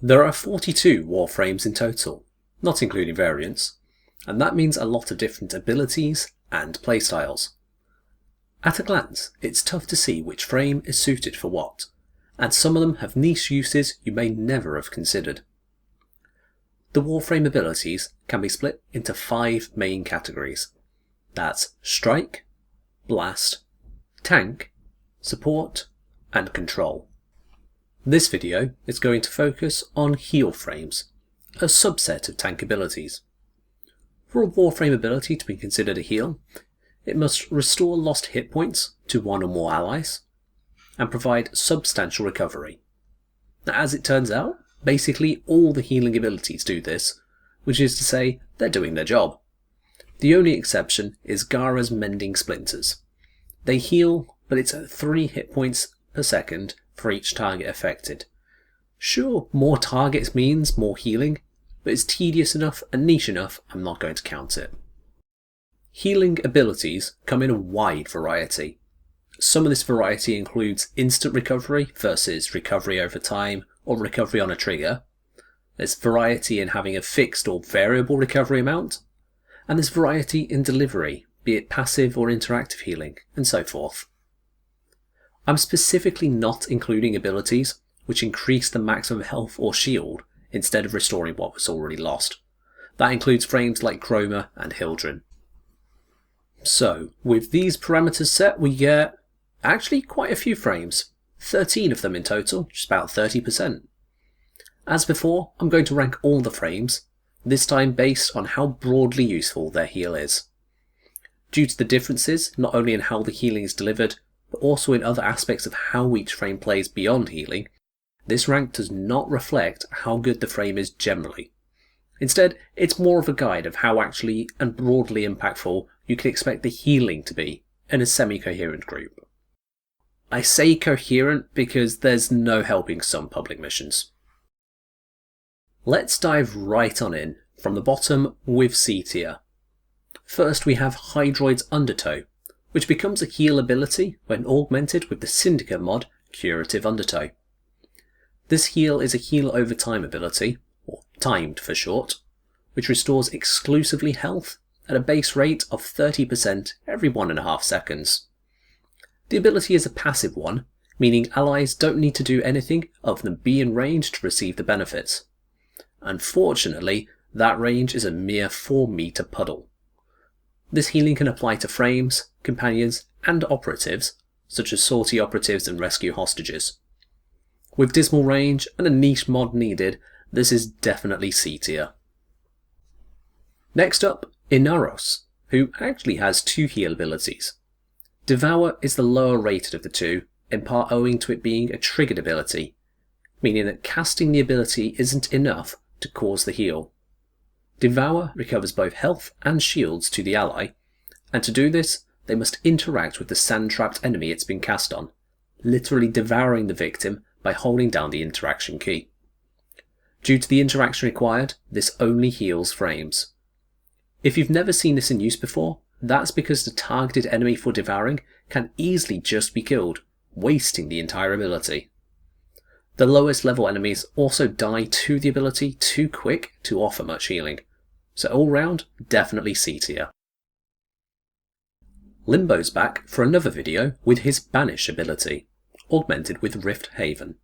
There are 42 Warframes in total, not including variants, and that means a lot of different abilities and playstyles. At a glance, it's tough to see which frame is suited for what, and some of them have niche uses you may never have considered. The Warframe abilities can be split into 5 main categories. That's Strike, Blast, Tank, Support, and Control. This video is going to focus on Heal frames, a subset of tank abilities. For a Warframe ability to be considered a heal, it must restore lost hit points to one or more allies, and provide substantial recovery. Now, as it turns out, basically all the healing abilities do this, which is to say, they're doing their job. The only exception is Gara's Mending Splinters. They heal, but it's at 3 hit points per second for each target affected. Sure, more targets means more healing, but it's tedious enough and niche enough I'm not going to count it. Healing abilities come in a wide variety. Some of this variety includes instant recovery versus recovery over time or recovery on a trigger. There's variety in having a fixed or variable recovery amount, and there's variety in delivery, be it passive or interactive healing, and so forth. I'm specifically not including abilities which increase the maximum health or shield instead of restoring what was already lost. That includes frames like Chroma and Hildren. So, with these parameters set, we get actually quite a few frames, 13 of them in total, just about 30%. As before, I'm going to rank all the frames, this time based on how broadly useful their heal is. Due to the differences, not only in how the healing is delivered, but also in other aspects of how each frame plays beyond healing, this rank does not reflect how good the frame is generally. Instead, it's more of a guide of how actually and broadly impactful you can expect the healing to be in a semi-coherent group. I say coherent because there's no helping some public missions. Let's dive right on in, from the bottom with C tier. First we have Hydroid's Undertow, which becomes a heal ability when augmented with the Syndicate mod Curative Undertow. This heal is a heal over time ability, or timed for short, which restores exclusively health at a base rate of 30% every 1.5 seconds. The ability is a passive one, meaning allies don't need to do anything other than be in range to receive the benefits. Unfortunately, that range is a mere 4 meter puddle. This healing can apply to frames, companions, and operatives, such as sortie operatives and rescue hostages. With dismal range and a niche mod needed, this is definitely C tier. Next up, Inaros, who actually has 2 heal abilities. Devour is the lower rated of the two, in part owing to it being a triggered ability, meaning that casting the ability isn't enough to cause the heal. Devour recovers both health and shields to the ally, and to do this, they must interact with the sand-trapped enemy it's been cast on, literally devouring the victim by holding down the interaction key. Due to the interaction required, this only heals frames. If you've never seen this in use before, that's because the targeted enemy for devouring can easily just be killed, wasting the entire ability. The lowest level enemies also die to the ability too quick to offer much healing, so all round, definitely C tier. Limbo's back for another video with his Banish ability, augmented with Rift Haven.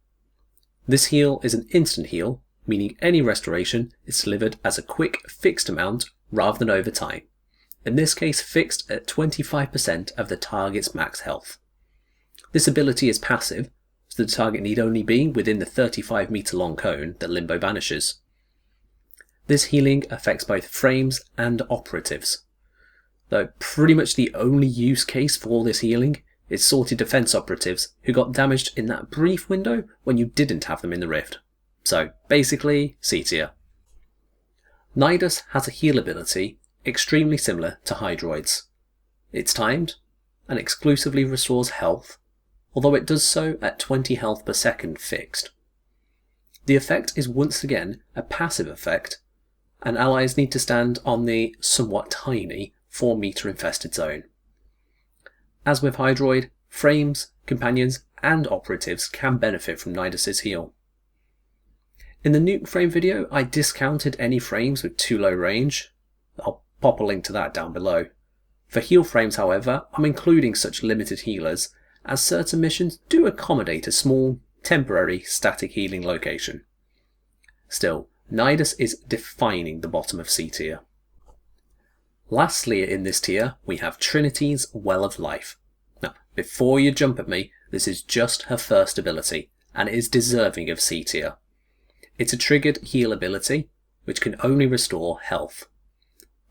This heal is an instant heal, meaning any restoration is delivered as a quick fixed amount rather than over time, in this case fixed at 25% of the target's max health. This ability is passive, so the target need only be within the 35 meter long cone that Limbo banishes. This healing affects both frames and operatives, though pretty much the only use case for this healing is sorted defense operatives who got damaged in that brief window when you didn't have them in the rift. So basically C tier. Nidus has a heal ability extremely similar to Hydroid's. It's timed and exclusively restores health, although it does so at 20 health per second fixed. The effect is once again a passive effect, and allies need to stand on the somewhat tiny 4 meter infested zone. As with Hydroid, frames, companions and operatives can benefit from Nidus's heal. In the nuke frame video, I discounted any frames with too low range. I'll pop a link to that down below. For heal frames, however, I'm including such limited healers, as certain missions do accommodate a small, temporary, static healing location. Still, Nidus is defining the bottom of C tier. Lastly in this tier, we have Trinity's Well of Life. Now, before you jump at me, this is just her first ability, and it is deserving of C tier. It's a triggered heal ability, which can only restore health.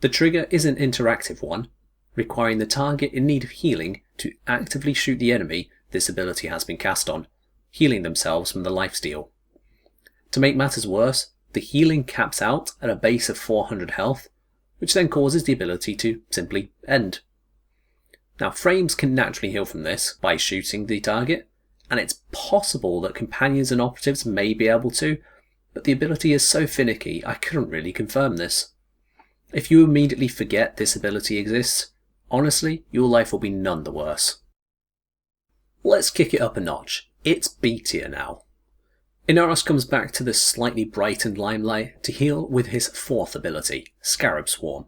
The trigger is an interactive one, requiring the target in need of healing to actively shoot the enemy this ability has been cast on, healing themselves from the lifesteal. To make matters worse, the healing caps out at a base of 400 health, which then causes the ability to simply end. Now, frames can naturally heal from this by shooting the target, and it's possible that companions and operatives may be able to, but the ability is so finicky I couldn't really confirm this. If you immediately forget this ability exists, honestly, your life will be none the worse. Let's kick it up a notch. It's B tier now. Inaros comes back to the slightly brightened limelight to heal with his fourth ability, Scarab Swarm.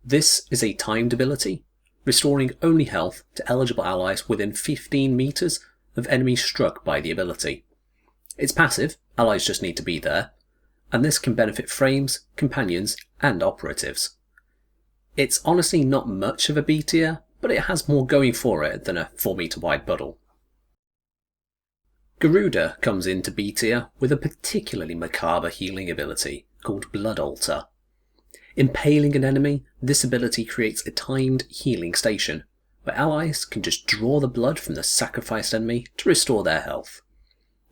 This is a timed ability, restoring only health to eligible allies within 15 meters of enemies struck by the ability. It's passive, allies just need to be there, and this can benefit frames, companions, and operatives. It's honestly not much of a B tier, but it has more going for it than a 4 meter wide puddle. Garuda comes into B tier with a particularly macabre healing ability called Blood Altar. Impaling an enemy, this ability creates a timed healing station, where allies can just draw the blood from the sacrificed enemy to restore their health.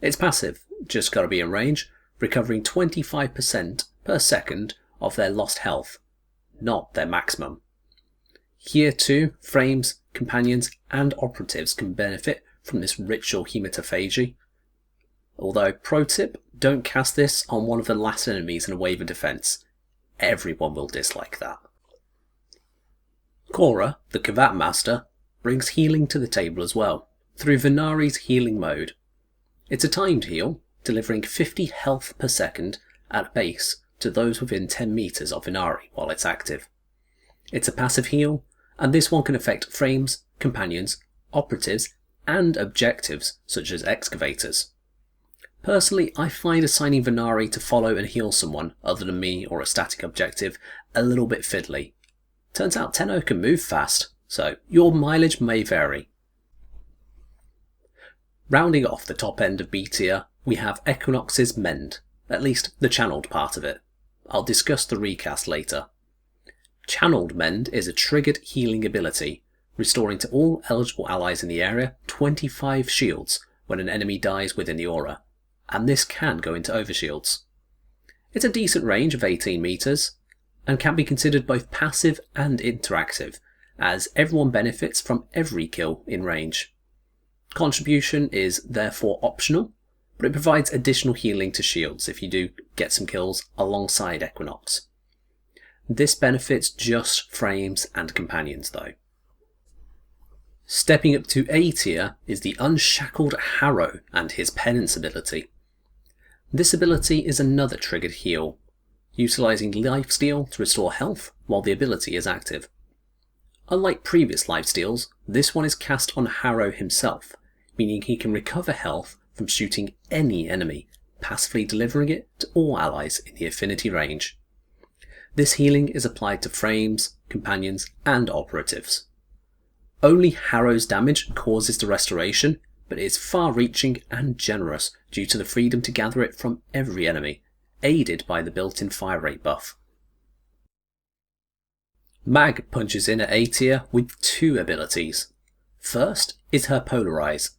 It's passive, just gotta be in range, recovering 25% per second of their lost health, not their maximum. Here too, frames, companions and operatives can benefit from this ritual hematophagy. Although, pro tip, don't cast this on one of the last enemies in a wave of defense. Everyone will dislike that. Khora, the Kavat Master, brings healing to the table as well, through Venari's healing mode. It's a timed heal, delivering 50 health per second at base to those within 10 meters of Venari while it's active. It's a passive heal, and this one can affect frames, companions, operatives, and objectives such as excavators. Personally, I find assigning Venari to follow and heal someone other than me or a static objective a little bit fiddly. Turns out Tenno can move fast, so your mileage may vary. Rounding off the top end of B tier, we have Equinox's Mend, at least the channeled part of it. I'll discuss the recast later. Channeled Mend is a triggered healing ability, restoring to all eligible allies in the area 25 shields when an enemy dies within the aura, and this can go into overshields. It's a decent range of 18 meters, and can be considered both passive and interactive, as everyone benefits from every kill in range. Contribution is therefore optional, but it provides additional healing to shields if you do get some kills alongside Equinox. This benefits just frames and companions though. Stepping up to A tier is the Unshackled Harrow and his Penance ability. This ability is another triggered heal, utilising lifesteal to restore health while the ability is active. Unlike previous lifesteals, this one is cast on Harrow himself, meaning he can recover health from shooting any enemy, passively delivering it to all allies in the affinity range. This healing is applied to frames, companions, and operatives. Only Harrow's damage causes the restoration, but it is far-reaching and generous due to the freedom to gather it from every enemy, aided by the built-in fire rate buff. Mag punches in at A tier with two abilities. First is her Polarize.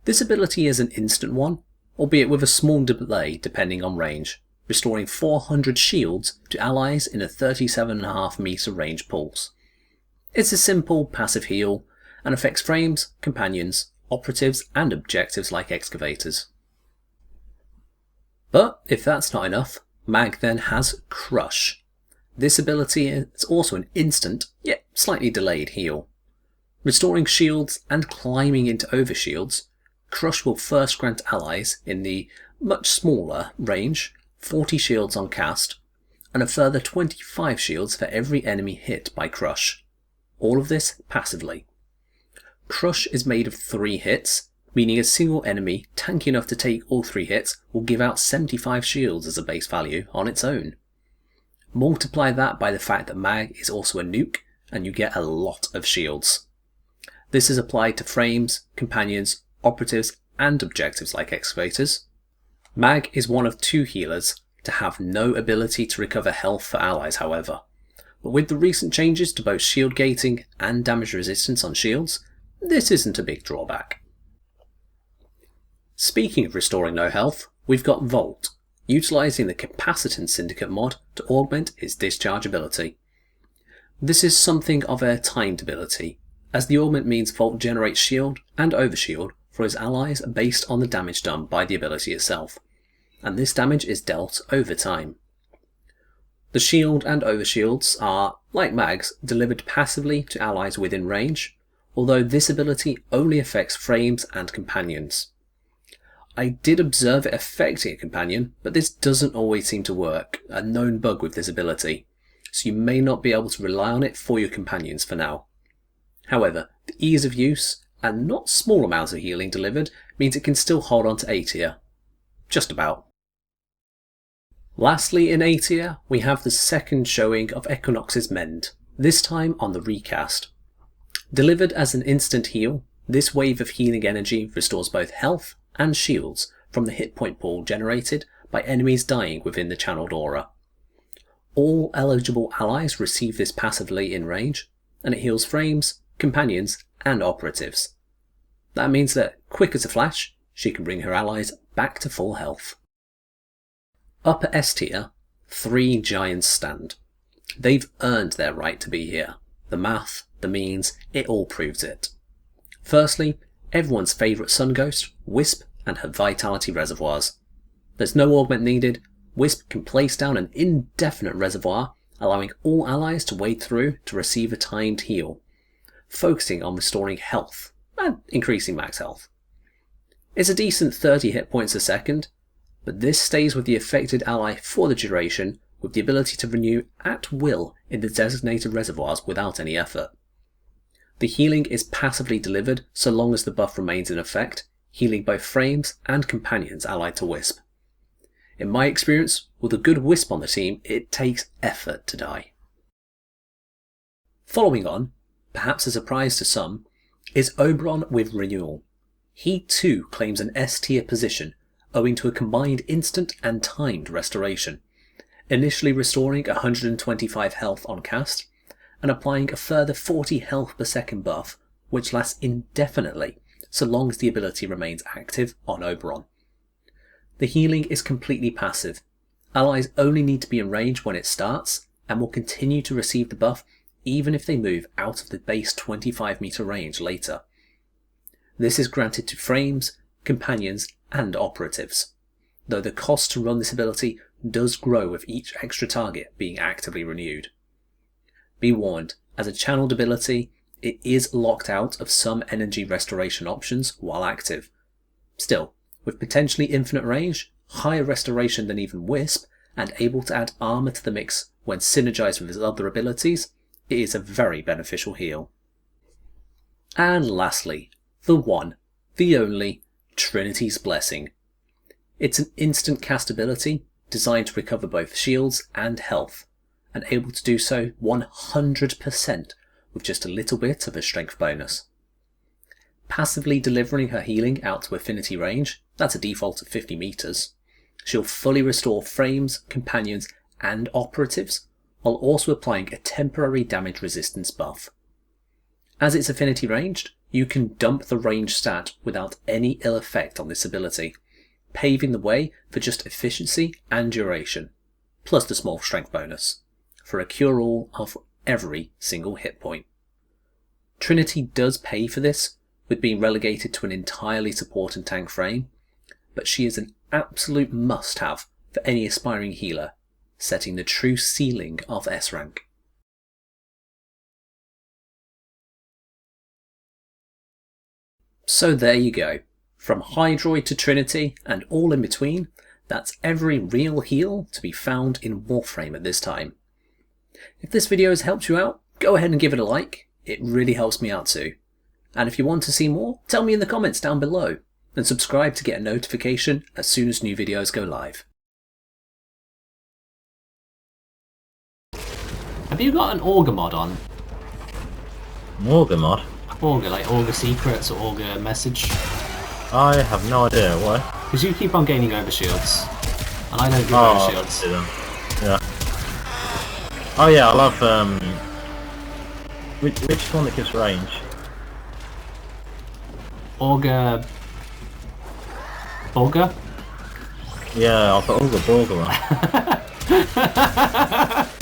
This ability is an instant one, albeit with a small delay depending on range, restoring 400 shields to allies in a 37.5 meter range pulse. It's a simple passive heal and affects frames, companions, operatives and objectives like excavators. But if that's not enough, Mag then has Crush. This ability is also an instant, yet slightly delayed heal. Restoring shields and climbing into overshields, Crush will first grant allies in the much smaller range, 40 shields on cast, and a further 25 shields for every enemy hit by Crush. All of this passively. Crush is made of 3 hits, meaning a single enemy tanky enough to take all 3 hits will give out 75 shields as a base value on its own. Multiply that by the fact that Mag is also a nuke, and you get a lot of shields. This is applied to frames, companions, operatives, and objectives like excavators. Mag is one of 2 healers to have no ability to recover health for allies, however. But with the recent changes to both shield gating and damage resistance on shields, this isn't a big drawback. Speaking of restoring no health, we've got Volt, utilising the Capacitance Syndicate mod to augment its discharge ability. This is something of a timed ability, as the augment means Volt generates shield and overshield for his allies based on the damage done by the ability itself, and this damage is dealt over time. The shield and overshields are, like Mags, delivered passively to allies within range, although this ability only affects frames and companions. I did observe it affecting a companion, but this doesn't always seem to work, a known bug with this ability, so you may not be able to rely on it for your companions for now. However, the ease of use and not small amounts of healing delivered means it can still hold on to A tier. Just about. Lastly in A tier, we have the second showing of Equinox's Mend, this time on the recast. Delivered as an instant heal, this wave of healing energy restores both health and shields from the hit point pool generated by enemies dying within the channeled aura. All eligible allies receive this passively in range, and it heals frames, companions, and operatives. That means that, quick as a flash, she can bring her allies back to full health. Upper S tier, 3 giants stand. They've earned their right to be here. The math, the means, it all proves it. Firstly, everyone's favourite sun ghost, Wisp, and her vitality reservoirs. There's no augment needed. Wisp can place down an indefinite reservoir, allowing all allies to wade through to receive a timed heal, focusing on restoring health and increasing max health. It's a decent 30 hit points a second, but this stays with the affected ally for the duration, with the ability to renew at will in the designated reservoirs without any effort. The healing is passively delivered so long as the buff remains in effect, healing both frames and companions allied to Wisp. In my experience, with a good Wisp on the team, it takes effort to die. Following on, perhaps a surprise to some, is Oberon with Renewal. He too claims an S tier position, owing to a combined instant and timed restoration, initially restoring 125 health on cast, and applying a further 40 health per second buff, which lasts indefinitely, so long as the ability remains active on Oberon. The healing is completely passive. Allies only need to be in range when it starts, and will continue to receive the buff even if they move out of the base 25 meter range later. This is granted to frames, companions, and operatives, though the cost to run this ability does grow with each extra target being actively renewed. Be warned, as a channeled ability, it is locked out of some energy restoration options while active. Still, with potentially infinite range, higher restoration than even Wisp, and able to add armour to the mix when synergised with his other abilities, it is a very beneficial heal. And lastly, the one, the only, Trinity's Blessing. It's an instant cast ability designed to recover both shields and health, and able to do so 100% with just a little bit of a strength bonus. Passively delivering her healing out to affinity range, that's a default of 50 meters, she'll fully restore frames, companions, and operatives, while also applying a temporary damage resistance buff. As it's affinity ranged, you can dump the range stat without any ill effect on this ability, paving the way for just efficiency and duration, plus the small strength bonus, for a cure-all of every single hit point. Trinity does pay for this, with being relegated to an entirely support and tank frame, but she is an absolute must-have for any aspiring healer, setting the true ceiling of S rank. So there you go, From Hydroid to Trinity, and all in between, that's every real heal to be found in Warframe at this time. If this video has helped you out, go ahead and give it a like, it really helps me out too. And if you want to see more, tell me in the comments down below, and subscribe to get a notification as soon as new videos go live. Have you got an Augur mod on? Augur mod? Augur, like Augur Secrets or Augur Message? I have no idea, why? Because you keep on gaining overshields, and I don't give overshields. Yeah. Oh yeah, I love, which one that gives range? Augur... Augur? Yeah, I've got Augur Borger one.